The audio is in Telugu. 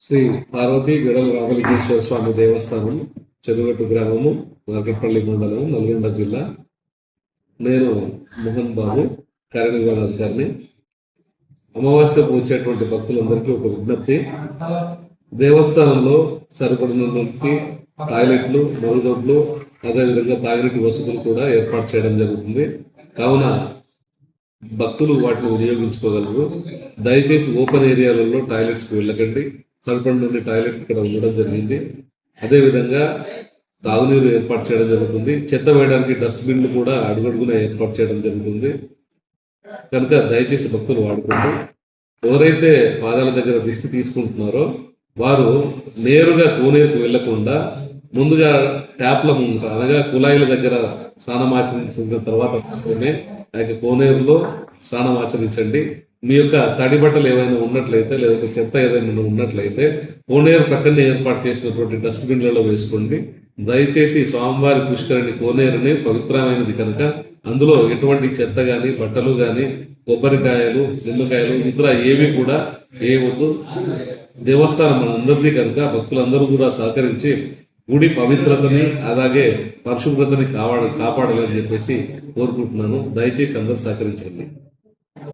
శ్రీ పార్వతీ గడల రామలింగేశ్వర స్వామి దేవస్థానం, చెరుగట్టు గ్రామము, నాగపల్లి మండలం, నల్గొండ జిల్లా. నేను మోహన్ బాబు, కార్యనిర్వహణాధికారిని. అమావాస్యకు వచ్చేటువంటి భక్తులందరికీ ఒక విజ్ఞప్తి: దేవస్థానంలో సరిపడినటువంటి టాయిలెట్లు, మరుగుదొడ్లు, అదేవిధంగా తాగినీటి వసతులు కూడా ఏర్పాటు చేయడం జరుగుతుంది. కావున భక్తులు వాటిని వినియోగించుకోగలరు. దయచేసి ఓపెన్ ఏరియాలలో టాయిలెట్స్కి వెళ్ళకండి. సరిపడిన టాయిలెట్స్ ఇక్కడ ఉండడం జరిగింది. అదేవిధంగా తాగునీరు ఏర్పాటు చేయడం జరుగుతుంది. చెత్త వేయడానికి డస్ట్బిన్లు కూడా అడుగడుగున ఏర్పాటు చేయడం జరుగుతుంది. కనుక దయచేసి భక్తులు వాడుకుంటూ, ఎవరైతే పాదాల దగ్గర దిష్టి తీసుకుంటున్నారో వారు నేరుగా కోనేరుకు వెళ్లకుండా ముందుగా ట్యాప్ల ముందు, అనగా కుళాయిల దగ్గర స్నానమాచరించిన తర్వాత మాత్రమే ఆ యొక్క కోనేరులో స్నానమాచరించండి. మీ యొక్క తడి బట్టలు ఏవైనా ఉన్నట్లయితే, లేదంటే చెత్త ఏదైనా ఉన్నట్లయితే కోనేరు ప్రక్కనే ఏర్పాటు చేసినటువంటి డస్ట్బిన్లలో వేసుకోండి. దయచేసి స్వామివారి పుష్కరిణి కోనేరుని పవిత్రమైనది కనుక అందులో ఎటువంటి చెత్త గాని, బట్టలు గాని, కొబ్బరికాయలు, నిమ్మకాయలు, ఇతర ఏవి కూడా వేయవద్దు. దేవస్థానం మనందరిది కనుక భక్తులందరూ కూడా సహకరించి గుడి పవిత్రతని, అలాగే పరిశుభ్రతని కాపాడాలని చెప్పేసి కోరుకుంటున్నాను. దయచేసి అందరూ సహకరించండి.